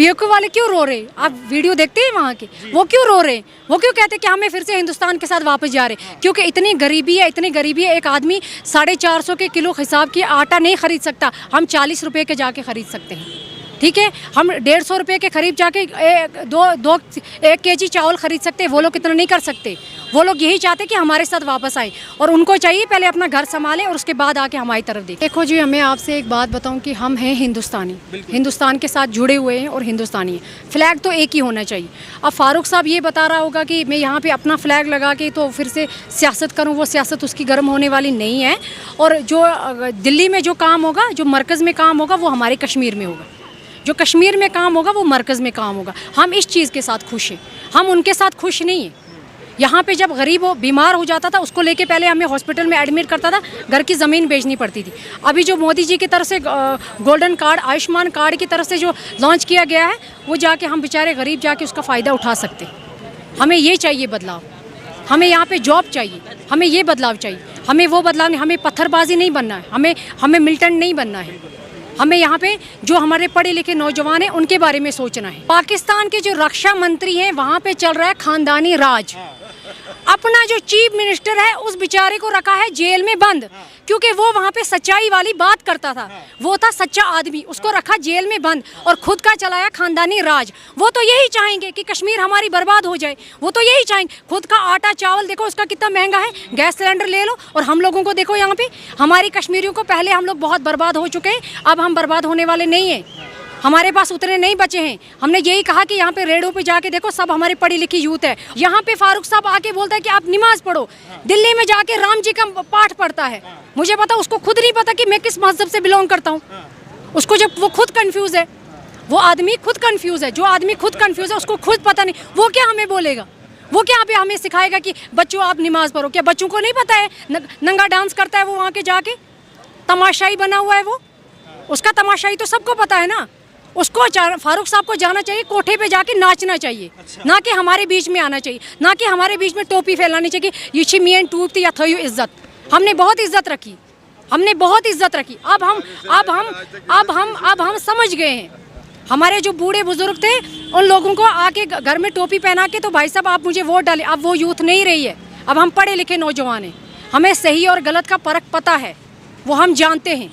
PoK वाले क्यों रो रहे? आप वीडियो देखते हैं वहाँ के, वो क्यों रो रहे? वो क्यों कहते हैं कि हमें फिर से हिंदुस्तान के साथ वापस जा रहे? क्योंकि इतनी गरीबी है, इतनी गरीबी है, एक आदमी 450 के किलो हिसाब की आटा नहीं खरीद सकता, हम 40 रुपये के जाके खरीद सकते हैं। ठीक है, हम 150 रुपये के करीब जाके एक केजी चावल खरीद सकते हैं, वो लोग इतना नहीं कर सकते। वो लोग यही चाहते कि हमारे साथ वापस आए, और उनको चाहिए पहले अपना घर संभालें और उसके बाद आके हमारी तरफ देखें। देखो जी, मैं आपसे एक बात बताऊं कि हम हैं हिंदुस्तानी, हिंदुस्तान के साथ जुड़े हुए हैं और हिंदुस्तानी हैं। फ्लैग तो एक ही होना चाहिए। अब फारूक साहब ये बता रहा होगा कि मैं यहाँ पे अपना फ्लैग लगा के तो फिर से सियासत करूँ, वो सियासत उसकी गर्म होने वाली नहीं है। और जो दिल्ली में जो काम होगा, जो मरकज़ में काम होगा, वो हमारे कश्मीर में होगा। जो कश्मीर में काम होगा वो मरकज़ में काम होगा। हम इस चीज़ के साथ खुश हैं, हम उनके साथ खुश नहीं हैं। यहाँ पे जब गरीब बीमार हो जाता था, उसको लेके पहले हमें हॉस्पिटल में एडमिट करता था, घर की ज़मीन बेचनी पड़ती थी। अभी जो मोदी जी की तरफ से गोल्डन कार्ड, आयुष्मान कार्ड की तरफ से जो लॉन्च किया गया है, वो जाके हम बेचारे गरीब जाके उसका फ़ायदा उठा सकते हैं। हमें ये चाहिए बदलाव, हमें यहाँ पे जॉब चाहिए, हमें ये बदलाव चाहिए। हमें वो बदलाव नहीं, हमें पत्थरबाजी नहीं बनना है, हमें मिल्टन नहीं बनना है। हमें यहाँ पे जो हमारे पढ़े लिखे नौजवान हैं उनके बारे में सोचना है। पाकिस्तान के जो रक्षा मंत्री हैं, वहाँ पे चल रहा है खानदानी राज। अपना जो चीफ मिनिस्टर है, उस बेचारे को रखा है जेल में बंद, क्योंकि वो वहाँ पे सच्चाई वाली बात करता था, वो था सच्चा आदमी। उसको रखा जेल में बंद और खुद का चलाया खानदानी राज। वो तो यही चाहेंगे कि कश्मीर हमारी बर्बाद हो जाए, वो तो यही चाहेंगे। खुद का आटा चावल देखो उसका कितना महंगा है, गैस सिलेंडर ले लो, और हम लोगों को देखो यहाँ पे, हमारी कश्मीरियों को पहले हम लोग बहुत बर्बाद हो चुके हैं, अब हम बर्बाद होने वाले नहीं हैं। हमारे पास उतने नहीं बचे हैं। हमने यही कहा कि यहाँ पे रेडों पे जाके देखो, सब हमारी पढ़ी लिखी यूथ है। यहाँ पे फारूक साहब आके बोलता है कि आप नमाज पढ़ो, दिल्ली में जाके राम जी का पाठ पढ़ता है। मुझे पता, उसको खुद नहीं पता कि मैं किस मजहब से बिलोंग करता हूँ। उसको जब वो खुद कंफ्यूज है, वो आदमी खुद कंफ्यूज है। जो आदमी खुद कंफ्यूज है उसको खुद पता नहीं, वो क्या हमें बोलेगा? वो क्या पे हमें सिखाएगा कि बच्चों आप नमाज पढ़ो? क्या बच्चों को नहीं पता है? नंगा डांस करता है वो वहाँ के जाके, तमाशाई बना हुआ है वो, उसका तमाशाई तो सबको पता है ना। उसको फारूक साहब को जाना चाहिए, कोठे पे जाके नाचना चाहिए। अच्छा। ना कि हमारे बीच में आना चाहिए, ना कि हमारे बीच में टोपी फैलानी चाहिए। ये मियां टूट या थयू इज्जत, हमने बहुत इज्जत रखी, हमने बहुत इज्जत रखी। अब हम समझ गए हैं। हमारे जो बूढ़े बुजुर्ग थे, उन लोगों को आके घर में टोपी पहना के, तो भाई साहब आप मुझे वोट डालें। अब वो यूथ नहीं रही है, अब हम पढ़े लिखे नौजवान हैं, हमें सही और गलत का फर्क पता है, वो हम जानते हैं।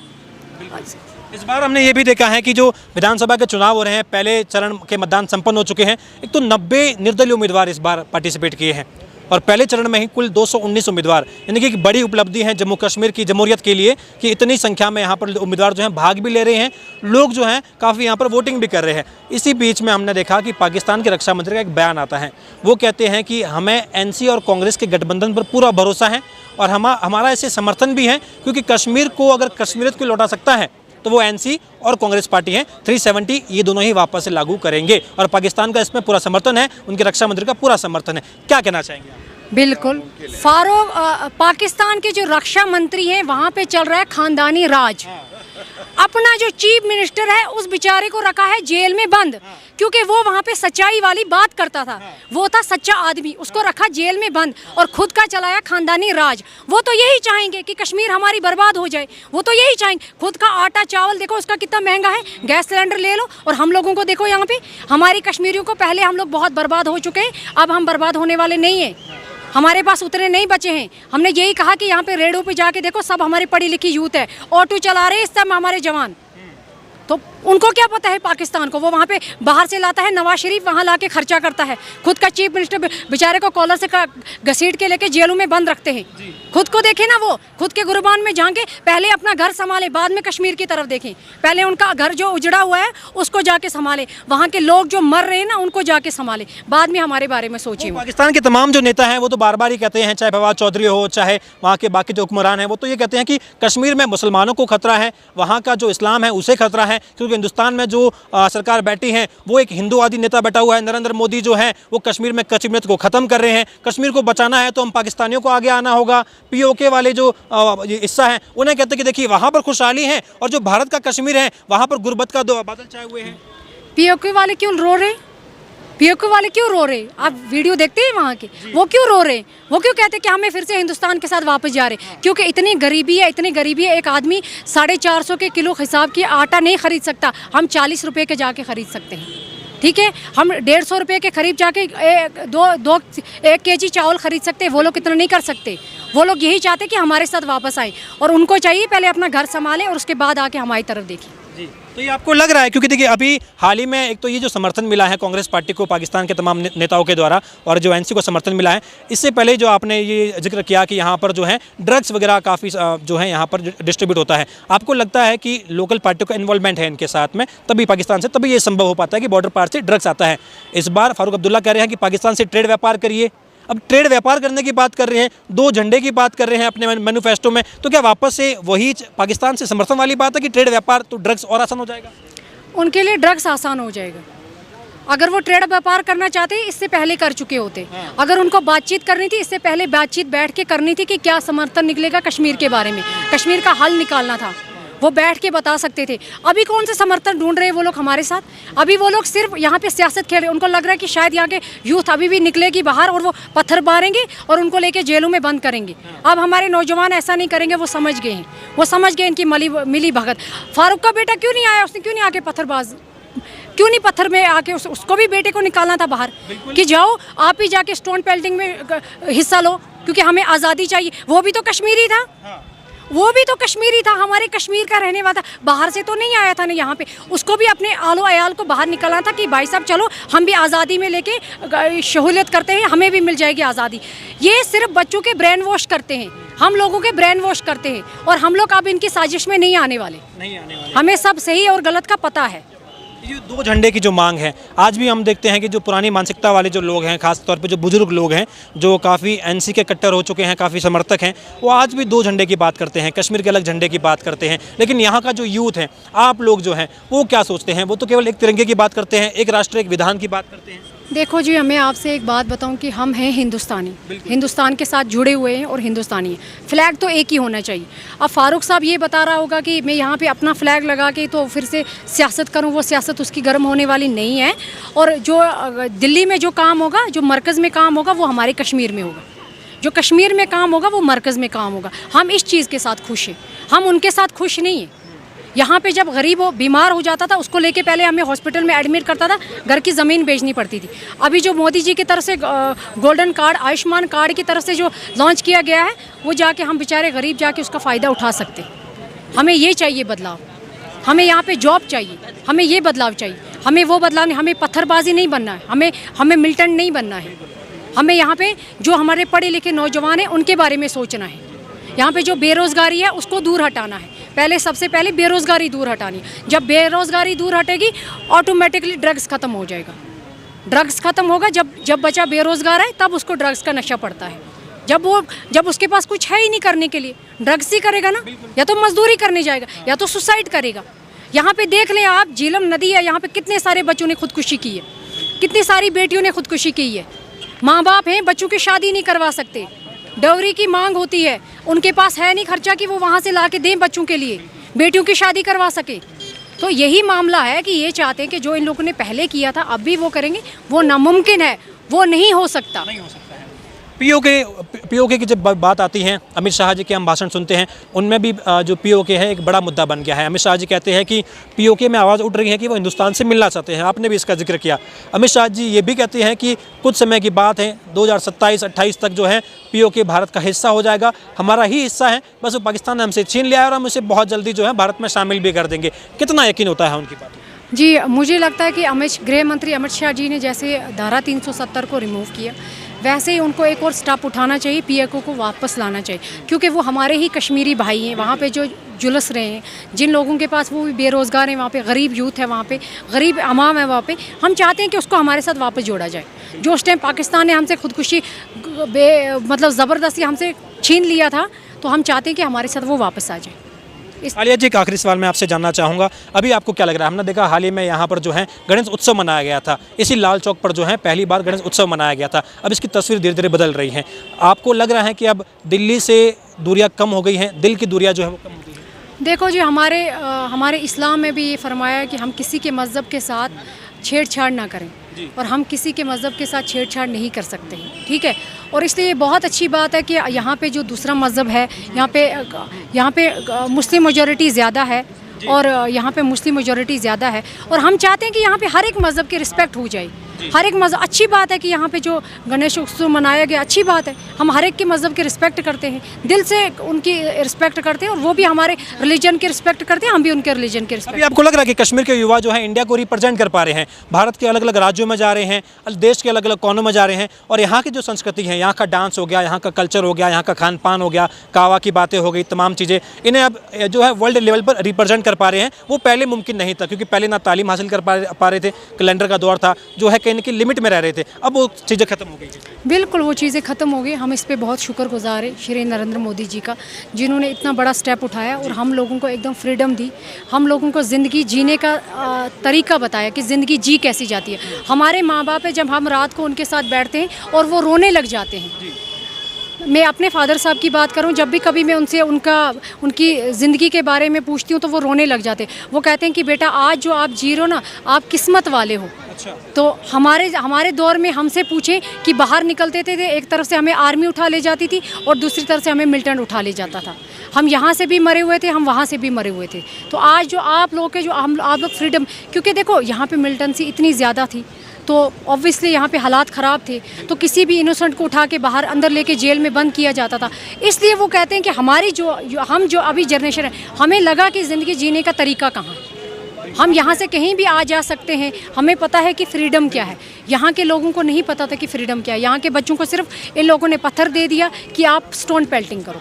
इस बार हमने ये भी देखा है कि जो विधानसभा के चुनाव हो रहे हैं, पहले चरण के मतदान संपन्न हो चुके हैं। एक तो 90 निर्दलीय उम्मीदवार इस बार पार्टिसिपेट किए हैं, और पहले चरण में ही कुल 219 उम्मीदवार, यानी कि एक बड़ी उपलब्धि है जम्मू कश्मीर की जमहूरियत के लिए कि इतनी संख्या में यहाँ पर उम्मीदवार जो हैं भाग भी ले रहे हैं, लोग जो हैं काफ़ी यहाँ पर वोटिंग भी कर रहे हैं। इसी बीच में हमने देखा कि पाकिस्तान के रक्षा मंत्री का एक बयान आता है। वो कहते हैं कि हमें एनसी और कांग्रेस के गठबंधन पर पूरा भरोसा है, और हमारा ऐसे समर्थन भी है, क्योंकि कश्मीर को अगर कश्मीरियत को लौटा सकता है तो वो एनसी और कांग्रेस पार्टी है। 370 ये दोनों ही वापस से लागू करेंगे, और पाकिस्तान का इसमें पूरा समर्थन है, उनके रक्षा मंत्री का पूरा समर्थन है। क्या कहना चाहेंगे आप? बिल्कुल, फारूक पाकिस्तान के जो रक्षा मंत्री हैं, वहाँ पे चल रहा है खानदानी राज। अपना जो चीफ मिनिस्टर है, उस बेचारे को रखा है जेल में बंद, क्योंकि वो वहाँ पे सच्चाई वाली बात करता था, वो था सच्चा आदमी। उसको रखा जेल में बंद और खुद का चलाया खानदानी राज। वो तो यही चाहेंगे कि कश्मीर हमारी बर्बाद हो जाए, वो तो यही चाहेंगे। खुद का आटा चावल देखो उसका कितना महंगा है, गैस सिलेंडर ले लो, और हम लोगों को देखो यहाँ पे, हमारी कश्मीरियों को पहले हम लोग बहुत बर्बाद हो चुके हैं, अब हम बर्बाद होने वाले नहीं हैं। हमारे पास उतने नहीं बचे हैं। हमने यही कहा कि यहाँ पे रेडों पे जाके देखो, सब हमारी पढ़ी लिखी यूथ है, ऑटो चला रहे हैं इस समय हमारे जवान। तो उनको क्या पता है पाकिस्तान को? वो वहाँ पे बाहर से लाता है, नवाज शरीफ वहाँ लाके खर्चा करता है। खुद का चीफ मिनिस्टर बेचारे को कॉलर से घसीट के लेके जेलों में बंद रखते हैं। खुद को देखे ना, वो खुद के गुरबान में झांके, पहले अपना घर संभाले, बाद में कश्मीर की तरफ देखें। पहले उनका घर जो उजड़ा हुआ है उसको जाके संभाले, वहाँ के लोग जो मर रहे हैं ना उनको जाके संभाले, बाद में हमारे बारे में सोचिए। पाकिस्तान के तमाम जो नेता हैं वो तो बार बार ही कहते हैं, चाहे फवाद चौधरी हो, चाहे वहाँ के बाकी जो हुक्मरान हैं, वो तो ये कहते हैं कि कश्मीर में मुसलमानों को खतरा है, वहाँ का जो इस्लाम है उसे खतरा है, क्योंकि हिंदुस्तान में जो सरकार बैठी है वो एक हिंदूवादी नेता बैठा हुआ है। नरेंद्र मोदी जो है वो कश्मीर में कश्मीरियत को ख़त्म कर रहे हैं। कश्मीर को बचाना है तो हम पाकिस्तानियों को आगे आना होगा। पीओके वाले जो हिस्सा है उन्हें कहते हैं कि देखिए वहाँ पर खुशहाली है, और जो भारत का कश्मीर है वहाँ पर गुर्बत का दो बादल छाए हुए हैं। पीओके वाले क्यों रो रहे? पीओके वाले क्यों रो रहे? आप वीडियो देखते हैं वहाँ के, वो क्यों रो रहे? वो क्यों कहते कि हमें फिर से हिंदुस्तान के साथ वापस जा रहे? क्योंकि इतनी गरीबी है, एक आदमी 450 के किलो हिसाब की आटा नहीं खरीद सकता, हम 40 रुपये के जाके खरीद सकते हैं, ठीक है। हम 150 रुपये के करीब जाके 1 केजी चावल खरीद सकते हैं, वो लोग इतना नहीं कर सकते। वो लोग यही चाहते कि हमारे साथ वापस आए, और उनको चाहिए पहले अपना घर संभालें और उसके बाद आके हमारी तरफ देखें। जी, तो ये आपको लग रहा है, क्योंकि देखिए अभी हाल ही में एक तो ये जो समर्थन मिला है कांग्रेस पार्टी को पाकिस्तान के तमाम नेताओं के द्वारा, और जो एनसी को समर्थन मिला है, इससे पहले जो आपने ये जिक्र किया कि यहाँ पर जो है ड्रग्स वगैरह काफ़ी जो है यहाँ पर डिस्ट्रीब्यूट होता है, आपको लगता है कि लोकल पार्टियों का इन्वॉल्वमेंट है इनके साथ में, तभी पाकिस्तान से तभी ये संभव हो पाता है कि बॉर्डर पार से ड्रग्स आता है। इस बार फारूक अब्दुल्ला कह रहे हैं कि पाकिस्तान से ट्रेड व्यापार करिए। अब ट्रेड व्यापार करने की बात कर रहे हैं, 2 झंडे की बात कर रहे हैं अपने मैनिफेस्टो में, तो क्या वापस से वही पाकिस्तान से समर्थन वाली बात है कि ट्रेड व्यापार तो ड्रग्स और आसान हो जाएगा? उनके लिए ड्रग्स आसान हो जाएगा। अगर वो ट्रेड व्यापार करना चाहते इससे पहले कर चुके होते। अगर उनको बातचीत करनी थी इससे पहले बातचीत बैठ के करनी थी कि क्या समर्थन निकलेगा कश्मीर के बारे में, कश्मीर का हल निकालना था, वो बैठ के बता सकते थे। अभी कौन से समर्थन ढूंढ रहे हैं वो लोग हमारे साथ? अभी वो लोग सिर्फ यहाँ पे सियासत खेल रहे हैं। उनको लग रहा है कि शायद यहाँ के यूथ अभी भी निकलेगी बाहर और वो पत्थर मारेंगे और उनको लेके जेलों में बंद करेंगे। अब हमारे नौजवान ऐसा नहीं करेंगे, वो समझ गए हैं, वो समझ गए इनकी मिली भगत। फारूक का बेटा क्यों नहीं आया? उसने क्यों नहीं आके पत्थरबाज, क्यों नहीं पत्थर में आके उसको भी बेटे को निकालना था बाहर कि जाओ आप ही जाके स्टोन पेल्टिंग में हिस्सा लो, क्योंकि हमें आज़ादी चाहिए। वो भी तो कश्मीरी था, वो भी तो कश्मीरी था, हमारे कश्मीर का रहने वाला था, बाहर से तो नहीं आया था ना यहाँ पे। उसको भी अपने आलो अयाल को बाहर निकलना था कि भाई साहब चलो हम भी आज़ादी में लेके शहूलियत करते हैं, हमें भी मिल जाएगी आज़ादी। ये सिर्फ बच्चों के ब्रेन वॉश करते हैं, हम लोगों के ब्रेन वॉश करते हैं, और हम लोग अब इनकी साजिश में नहीं आने वाले। हमें सब सही और गलत का पता है। ये 2 झंडे की जो मांग है, आज भी हम देखते हैं कि जो पुरानी मानसिकता वाले जो लोग हैं, खास तौर पे जो बुजुर्ग लोग हैं, जो काफ़ी एनसी के कट्टर हो चुके हैं, काफ़ी समर्थक हैं, वो आज भी 2 झंडे की बात करते हैं, कश्मीर के अलग झंडे की बात करते हैं। लेकिन यहाँ का जो यूथ है, आप लोग जो हैं, वो क्या सोचते हैं? वो तो केवल एक तिरंगे की बात करते हैं, एक राष्ट्र एक विधान की बात करते हैं। देखो जी, मैं आपसे एक बात बताऊं कि हम हैं हिंदुस्तानी, हिंदुस्तान के साथ जुड़े हुए हैं और हिंदुस्तानी हैं। फ्लैग तो एक ही होना चाहिए। अब फारूक साहब ये बता रहा होगा कि मैं यहाँ पे अपना फ्लैग लगा के तो फिर से सियासत करूँ, वो सियासत उसकी गर्म होने वाली नहीं है। और जो दिल्ली में जो काम होगा, जो मरकज़ में काम होगा, वो हमारे कश्मीर में होगा। जो कश्मीर में काम होगा वो मरकज़ में काम होगा। हम इस चीज़ के साथ खुश हैं, हम उनके साथ खुश नहीं हैं। यहाँ पे जब गरीब बीमार हो जाता था, उसको लेके पहले हमें हॉस्पिटल में एडमिट करता था, घर की ज़मीन बेचनी पड़ती थी। अभी जो मोदी जी की तरफ से गोल्डन कार्ड, आयुष्मान कार्ड की तरफ से जो लॉन्च किया गया है, वो जाके हम बेचारे गरीब जाके उसका फ़ायदा उठा सकते हैं। हमें ये चाहिए बदलाव, हमें यहाँ पे जॉब चाहिए, हमें ये बदलाव चाहिए, हमें वो बदलाव नहीं, हमें पत्थरबाजी नहीं बनना है, हमें मिलिटेंट नहीं बनना है। हमें यहाँ पे जो हमारे पढ़े लिखे नौजवान हैं उनके बारे में सोचना है। यहाँ पे जो बेरोज़गारी है उसको दूर हटाना है। पहले सबसे पहले बेरोज़गारी दूर हटानी है। जब बेरोज़गारी दूर हटेगी ऑटोमेटिकली ड्रग्स ख़त्म हो जाएगा। ड्रग्स ख़त्म होगा जब बच्चा बेरोज़गार है तब उसको ड्रग्स का नशा पड़ता है। जब उसके पास कुछ है ही नहीं करने के लिए, ड्रग्स ही करेगा ना, या तो मजदूरी करने जाएगा या तो सुसाइड करेगा। यहाँ पे देख लें आप, झीलम नदी है, यहाँ पे कितने सारे बच्चों ने खुदकुशी की है, कितनी सारी बेटियों ने खुदकुशी की है। माँ बाप हैं, बच्चों की शादी नहीं करवा सकते, डॉवरी की मांग होती है, उनके पास है नहीं खर्चा कि वो वहाँ से ला के दें बच्चों के लिए, बेटियों की शादी करवा सके। तो यही मामला है कि ये चाहते हैं कि जो इन लोगों ने पहले किया था अब भी वो करेंगे, वो नामुमकिन है, वो नहीं हो सकता। पीओके की जब बात आती है, अमित शाह जी के हम भाषण सुनते हैं, उनमें भी जो पीओके है एक बड़ा मुद्दा बन गया है। अमित शाह जी कहते हैं कि पीओके में आवाज़ उठ रही है कि वो हिंदुस्तान से मिलना चाहते हैं। आपने भी इसका जिक्र किया। अमित शाह जी ये भी कहते हैं कि कुछ समय की बात है, 2027-28 तक जो है पीओके भारत का हिस्सा हो जाएगा, हमारा ही हिस्सा है, बस वो पाकिस्तान ने हमसे छीन लिया है और हम उसे बहुत जल्दी जो है भारत में शामिल भी कर देंगे। कितना यकीन होता है उनकी बात? जी, मुझे लगता है कि गृह मंत्री अमित शाह जी ने जैसे धारा 370 को रिमूव किया, वैसे ही उनको एक और स्टेप उठाना चाहिए, पीओके को वापस लाना चाहिए, क्योंकि वो हमारे ही कश्मीरी भाई हैं। वहाँ पे जो जुलस रहे हैं, जिन लोगों के पास, वो भी बेरोज़गार हैं, वहाँ पे गरीब यूथ है, वहाँ पे गरीब अवाम है, वहाँ पे हम चाहते हैं कि उसको हमारे साथ वापस जोड़ा जाए। जो उस टाइम पाकिस्तान ने हमसे खुदकुशी मतलब ज़बरदस्ती हमसे छीन लिया था, तो हम चाहते हैं कि हमारे साथ वो वापस आ जाए। आलिया जी, एक आखिरी सवाल मैं आपसे जानना चाहूँगा, अभी आपको क्या लग रहा है? हमने देखा हाल ही में यहाँ पर जो है गणेश उत्सव मनाया गया था, इसी लाल चौक पर जो है पहली बार गणेश उत्सव मनाया गया था। अब इसकी तस्वीर धीरे धीरे बदल रही है। आपको लग रहा है कि अब दिल्ली से दूरियाँ कम हो गई हैं, दिल की दूरियाँ जो है वो कम हो गई हैं? देखो जी, हमारे इस्लाम में भी ये फरमाया है कि हम किसी के मज़हब के साथ छेड़छाड़ ना करें। और हम किसी के मज़हब के साथ छेड़छाड़ नहीं कर सकते हैं, ठीक है। और इसलिए ये बहुत अच्छी बात है कि यहाँ पे जो दूसरा मज़हब है, यहाँ पे मुस्लिम मेजॉरिटी ज़्यादा है और यहाँ पे मुस्लिम मेजॉरिटी ज़्यादा है और हम चाहते हैं कि यहाँ पे हर एक मज़हब की रिस्पेक्ट हो जाए। हर एक मज़हब, अच्छी बात है कि यहाँ पे जो गणेश उत्सव मनाया गया, अच्छी बात है। हम हर एक के मज़हब की रिस्पेक्ट करते हैं, दिल से उनकी रिस्पेक्ट करते हैं और वो भी हमारे रिलीजन की रिस्पेक्ट करते हैं, हम भी उनके रिलीजन की रिस्पेक्ट। अभी आपको लग रहा है कि कश्मीर के युवा जो है इंडिया को रिप्रेजेंट कर पा रहे हैं, भारत के अलग अलग राज्यों में जा रहे हैं, देश के अलग अलग कोनों में जा रहे हैं और यहाँ की जो संस्कृति है, यहाँ का डांस हो गया, यहाँ का कल्चर हो गया, यहाँ का खान पान हो गया, कहवा की बातें हो गई, तमाम चीज़ें इन्हें अब जो है वर्ल्ड लेवल पर रिप्रेजेंट कर पा रहे हैं। वो पहले मुमकिन नहीं था क्योंकि पहले ना तालीम हासिल कर पा रहे थे, कैलेंडर का दौर था जो है कहीं ना कहीं लिमिट में रह रहे थे, अब वो चीज़ें खत्म हो गई। बिल्कुल वो चीज़ें ख़त्म हो गई। हम इस पे बहुत शुक्रगुजार हैं श्री नरेंद्र मोदी जी का, जिन्होंने इतना बड़ा स्टेप उठाया और हम लोगों को एकदम फ्रीडम दी, हम लोगों को ज़िंदगी जीने का तरीका बताया कि ज़िंदगी जी कैसी जाती है। हमारे माँ बाप है, जब हम रात को उनके साथ बैठते हैं और वो रोने लग जाते हैं। मैं अपने फादर साहब की बात करूं, जब भी कभी मैं उनसे उनकी ज़िंदगी के बारे में पूछती हूं तो वो रोने लग जाते हैं। वो कहते हैं कि बेटा आज जो आप जी रहे हो ना, आप किस्मत वाले हो। अच्छा। तो हमारे दौर में हमसे पूछें कि बाहर निकलते थे, एक तरफ से हमें आर्मी उठा ले जाती थी और दूसरी तरफ से हमें मिलिटेंट उठा ले जाता था। हम यहाँ से भी मरे हुए थे, हम वहाँ से भी मरे हुए थे। तो आज जो आप लोग के जो आप लोग फ्रीडम, क्योंकि देखो यहाँ पे मिलिटेंसी इतनी ज़्यादा थी तो ऑब्वियसली यहाँ पे हालात ख़राब थे, तो किसी भी इनोसेंट को उठा के बाहर अंदर लेके जेल में बंद किया जाता था। इसलिए वो कहते हैं कि हमारी हम जो अभी जनरेशन है, हमें लगा कि ज़िंदगी जीने का तरीका कहाँ है। हम यहाँ से कहीं भी आ जा सकते हैं, हमें पता है कि फ्रीडम क्या है। यहाँ के लोगों को नहीं पता था कि फ्रीडम क्या है। यहाँ के बच्चों को सिर्फ इन लोगों ने पत्थर दे दिया कि आप स्टोन पेल्टिंग करो।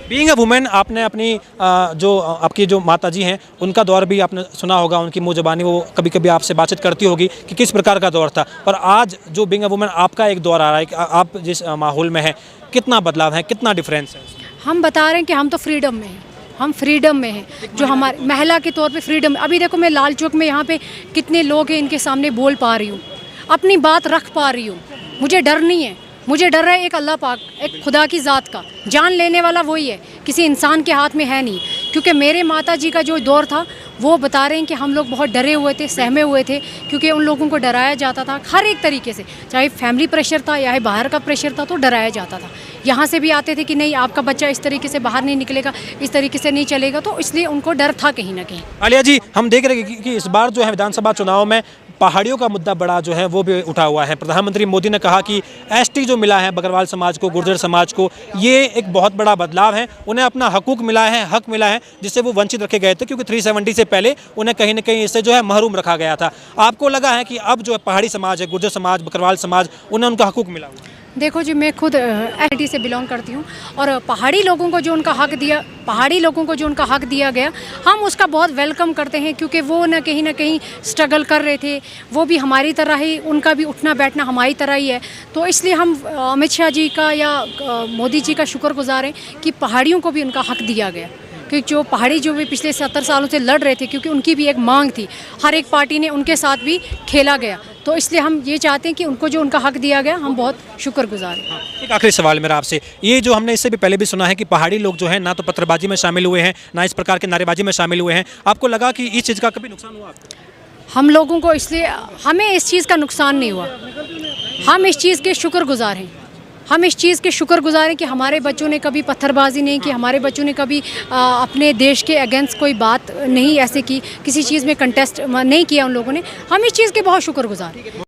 बीइंग अ वुमेन, आपने अपनी जो आपकी जो माता जी हैं उनका दौर भी आपने सुना होगा, उनकी मुँह ज़बानी वो कभी कभी आपसे बातचीत करती होगी कि किस प्रकार का दौर था, और आज जो बीइंग अ वुमेन आपका एक दौर आ रहा है कि आप जिस माहौल में हैं, कितना बदलाव है, कितना डिफरेंस है? हम बता रहे हैं कि हम तो फ्रीडम में हैं, हम फ्रीडम में हैं, जो हमारे महिला के तौर पे फ्रीडम। अभी देखो मैं लाल चौक में यहाँ पे कितने लोग हैं, इनके सामने बोल पा रही हूँ, अपनी बात रख पा रही हूँ। मुझे डर नहीं है, मुझे डर है एक अल्लाह पाक, एक खुदा की ज़ात का। जान लेने वाला वही है, किसी इंसान के हाथ में है नहीं। क्योंकि मेरे माता जी का जो दौर था, वो बता रहे हैं कि हम लोग बहुत डरे हुए थे, सहमे हुए थे, क्योंकि उन लोगों को डराया जाता था हर एक तरीके से, चाहे फैमिली प्रेशर था या बाहर का प्रेशर था, तो डराया जाता था। यहाँ से भी आते थे कि नहीं आपका बच्चा इस तरीके से बाहर नहीं निकलेगा, इस तरीके से नहीं चलेगा, तो इसलिए उनको डर था कहीं ना कहीं। आलिया जी, हम देख रहे हैं कि इस बार जो है विधानसभा चुनाव में पहाड़ियों का मुद्दा बड़ा जो है वो भी उठा हुआ है। प्रधानमंत्री मोदी ने कहा कि एसटी जो मिला है बकरवाल समाज को, गुर्जर समाज को, ये एक बहुत बड़ा बदलाव है, उन्हें अपना हकूक मिला है, हक मिला है, जिससे वो वंचित रखे गए थे, क्योंकि 370 से पहले उन्हें कहीं ना कहीं इससे जो है महरूम रखा गया था। आपको लगा है कि अब जो है पहाड़ी समाज है, गुर्जर समाज, बकरवाल समाज, उन्हें उनका हकूक मिला हुआ? देखो जी, मैं खुद एसटी से बिलोंग करती हूँ और पहाड़ी लोगों को जो उनका हक दिया गया, हम उसका बहुत वेलकम करते हैं, क्योंकि वो न कहीं स्ट्रगल कर रहे थे, वो भी हमारी तरह ही, उनका भी उठना बैठना हमारी तरह ही है। तो इसलिए हम अमित शाह जी का या मोदी जी का शुक्रगुजार हैं कि पहाड़ियों को भी उनका हक दिया गया, क्योंकि जो पहाड़ी जो भी पिछले 70 सालों से लड़ रहे थे, क्योंकि उनकी भी एक मांग थी, हर एक पार्टी ने उनके साथ भी खेला गया, तो इसलिए हम ये चाहते हैं कि उनको जो उनका हक दिया गया, हम बहुत शुक्रगुजार हैं। एक आखिरी सवाल मेरा आपसे, ये जो हमने इससे भी पहले भी सुना है कि पहाड़ी लोग जो है ना तो पत्थरबाजी में शामिल हुए हैं, ना इस प्रकार के नारेबाजी में शामिल हुए हैं, आपको लगा कि इस चीज़ का कभी नुकसान हुआ आपको? हम लोगों को, इसलिए हमें इस चीज़ का नुकसान नहीं हुआ, हम इस चीज़ के शुक्रगुजार हैं। हम इस चीज़ के शुक्रगुजार हैं कि हमारे बच्चों ने कभी पत्थरबाजी नहीं की, हमारे बच्चों ने कभी अपने देश के अगेंस्ट कोई बात नहीं ऐसे की, किसी चीज़ में कंटेस्ट नहीं किया उन लोगों ने। हम इस चीज़ के बहुत शुक्रगुजार हैं।